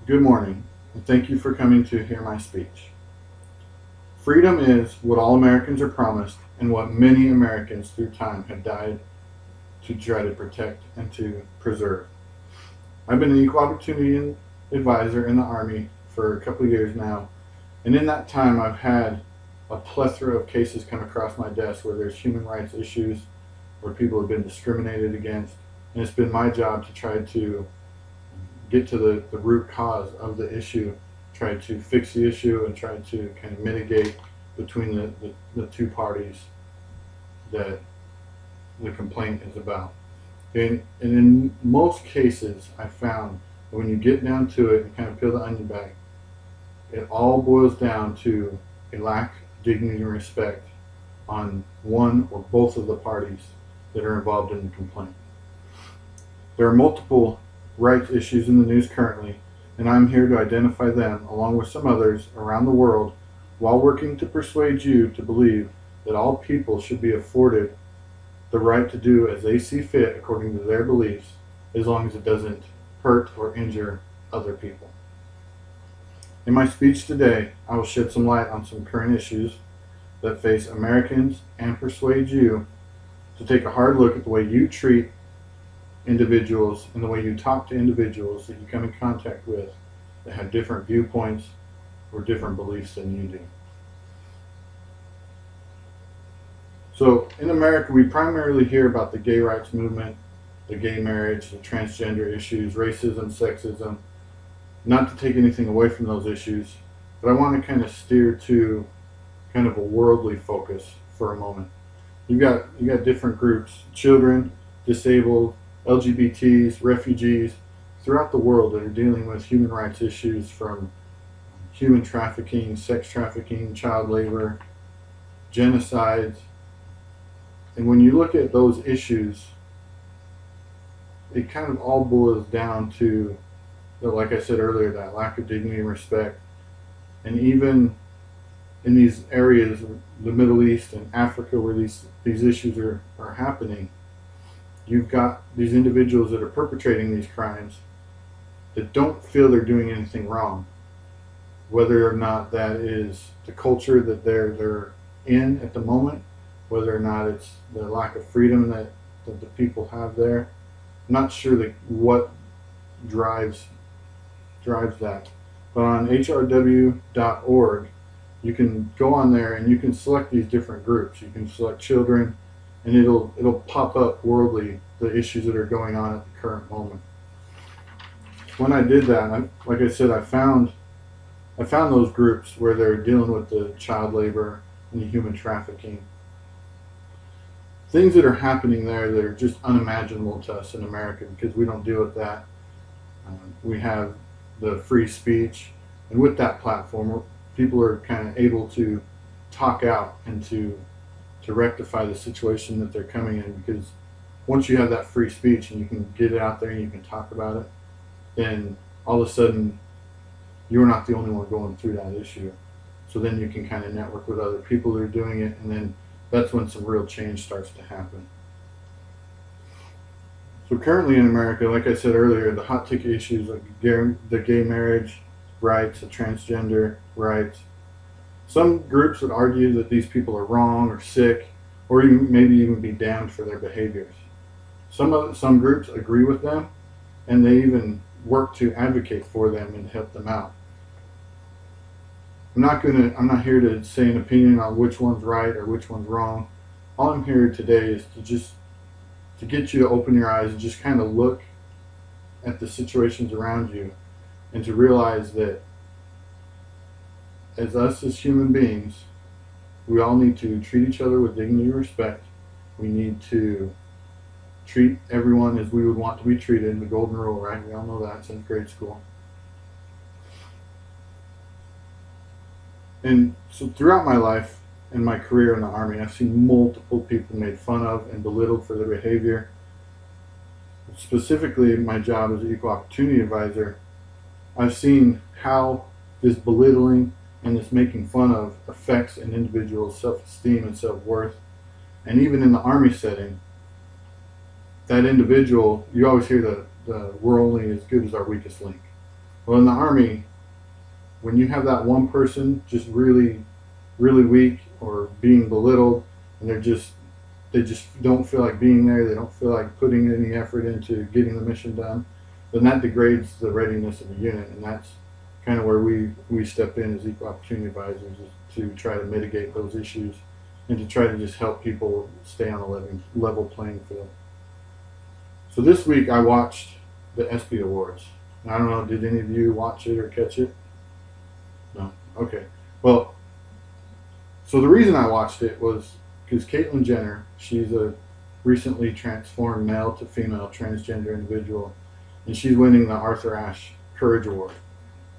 Good morning, and thank you for coming to hear my speech. Freedom is what all Americans are promised and what many Americans through time have died to try to protect and to preserve. I've been an equal opportunity advisor in the Army for a couple of years now, and in that time I've had a plethora of cases come across my desk where there's human rights issues, where people have been discriminated against, and it's been my job to try to get to the root cause of the issue, try to fix the issue, and try to kind of mitigate between the two parties that the complaint is about. And in most cases, I found that when you get down to it and kind of peel the onion back, it all boils down to a lack of dignity and respect on one or both of the parties that are involved in the complaint. There are multiple rights issues in the news currently, and I'm here to identify them along with some others around the world while working to persuade you to believe that all people should be afforded the right to do as they see fit according to their beliefs, as long as it doesn't hurt or injure other people. In my speech today, I will shed some light on some current issues that face Americans and persuade you to take a hard look at the way you treat individuals and the way you talk to individuals that you come in contact with that have different viewpoints or different beliefs than you do. So in America, we primarily hear about the gay rights movement, the gay marriage, the transgender issues, racism, sexism. Not to take anything away from those issues, but I want to kind of steer to kind of a worldly focus for a moment. You got different groups, children, disabled, LGBTs, refugees throughout the world that are dealing with human rights issues, from human trafficking, sex trafficking, child labor, genocides. And when you look at those issues, it kind of all boils down to, like I said earlier, that lack of dignity and respect. And even in these areas, the Middle East and Africa, where these issues are happening, you've got these individuals that are perpetrating these crimes that don't feel they're doing anything wrong, whether or not that is the culture that they're in at the moment, whether or not it's the lack of freedom that the people have there. I'm not sure that what drives that. But on hrw.org, you can go on there and you can select these different groups. You can select children, and it'll pop up worldly the issues that are going on at the current moment. When I did that, like I said, I found those groups where they're dealing with the child labor and the human trafficking. Things that are happening there that are just unimaginable to us in America, because we don't deal with that. We have the free speech, and with that platform, people are kind of able to talk out and to rectify the situation that they're coming in, because once you have that free speech and you can get it out there and you can talk about it, then all of a sudden you're not the only one going through that issue. So then you can kind of network with other people that are doing it, and then that's when some real change starts to happen. So currently in America, like I said earlier, the hot ticket issues like the gay marriage rights, the transgender rights. Some groups would argue that these people are wrong or sick, or maybe even be damned for their behaviors. Some groups agree with them, and they even work to advocate for them and help them out. I'm not here to say an opinion on which one's right or which one's wrong. All I'm here today is to get you to open your eyes and just kind of look at the situations around you, and to realize that as human beings, we all need to treat each other with dignity and respect. We need to treat everyone as we would want to be treated. The golden rule, right? We all know that since grade school. And so throughout my life and my career in the Army, I've seen multiple people made fun of and belittled for their behavior. Specifically, my job as an equal opportunity advisor, I've seen how this belittling and this making fun of affects an individual's self-esteem and self-worth. And even in the Army setting, that individual, you always hear the we're only as good as our weakest link. Well, in the Army, when you have that one person just really, really weak or being belittled, and they just don't feel like being there, they don't feel like putting any effort into getting the mission done, then that degrades the readiness of the unit, and that's kind of where we step in as equal opportunity advisors, is to try to mitigate those issues and to try to just help people stay on a level playing field. So this week I watched the ESPY Awards. I don't know, did any of you watch it or catch it? No? Okay. Well, so the reason I watched it was because Caitlyn Jenner, she's a recently transformed male to female transgender individual, and she's winning the Arthur Ashe Courage Award.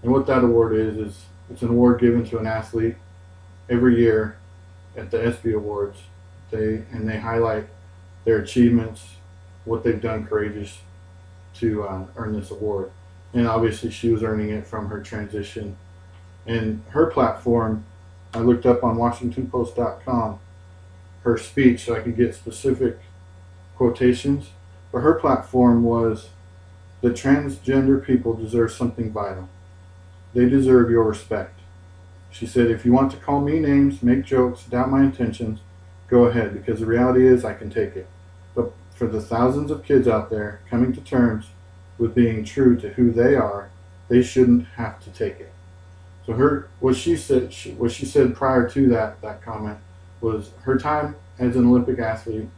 And what that award is it's an award given to an athlete every year at the ESPY Awards. They highlight their achievements, what they've done courageous to earn this award. And obviously, she was earning it from her transition. And her platform, I looked up on WashingtonPost.com her speech so I could get specific quotations. But her platform was that transgender people deserve something vital. They deserve your respect. She said, if you want to call me names, make jokes, doubt my intentions, go ahead, because the reality is I can take it. But for the thousands of kids out there coming to terms with being true to who they are, they shouldn't have to take it. So what she said prior to that comment was her time as an Olympic athlete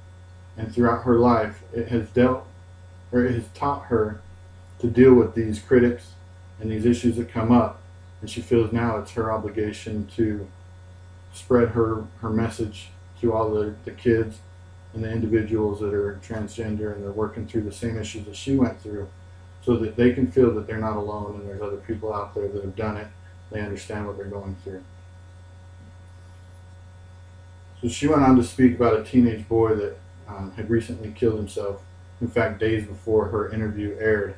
and throughout her life, it has taught her to deal with these critics and these issues that come up, and she feels now it's her obligation to spread her message to all the kids and the individuals that are transgender and they're working through the same issues that she went through, so that they can feel that they're not alone and there's other people out there that have done it. They understand what they're going through. So she went on to speak about a teenage boy that had recently killed himself. In fact, days before her interview aired,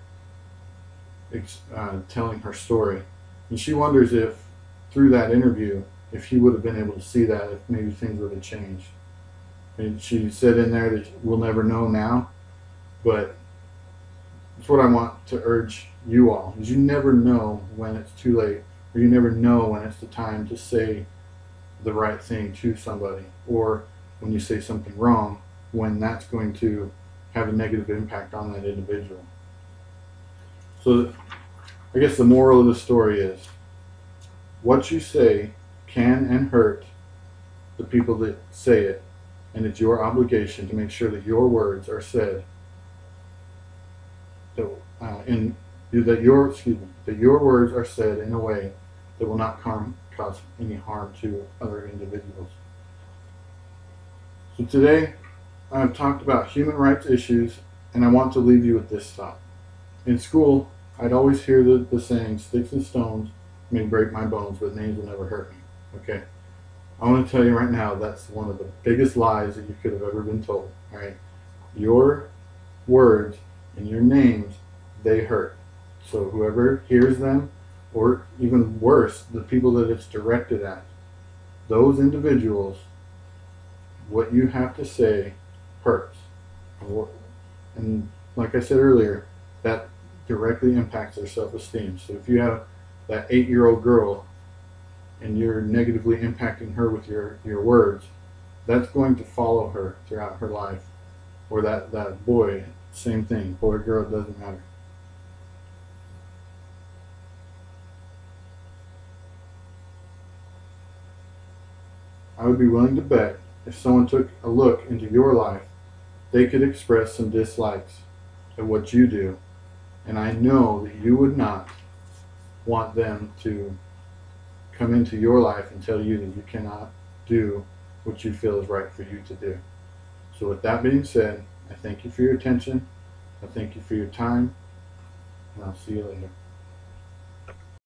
telling her story. And she wonders if, through that interview, if he would have been able to see that, if maybe things would have changed. And she said in there that we'll never know now, but it's what I want to urge you all, is you never know when it's too late, or you never know when it's the time to say the right thing to somebody, or when you say something wrong, when that's going to have a negative impact on that individual. So I guess the moral of the story is what you say can and hurt the people that say it, and it's your obligation to make sure that your words are said that your words are said in a way that will not cause any harm to other individuals. So today I've talked about human rights issues, and I want to leave you with this thought. In school, I'd always hear the saying, sticks and stones may break my bones, but names will never hurt me. Okay? I want to tell you right now, that's one of the biggest lies that you could have ever been told. All right? Your words and your names, they hurt. So whoever hears them, or even worse, the people that it's directed at, those individuals, what you have to say hurts. And like I said earlier, that directly impacts their self-esteem. So if you have that 8-year-old girl and you're negatively impacting her with your words, that's going to follow her throughout her life. Or that boy, same thing. Boy or girl, it doesn't matter. I would be willing to bet if someone took a look into your life, they could express some dislikes at what you do. And I know that you would not want them to come into your life and tell you that you cannot do what you feel is right for you to do. So with that being said, I thank you for your attention. I thank you for your time, and I'll see you later.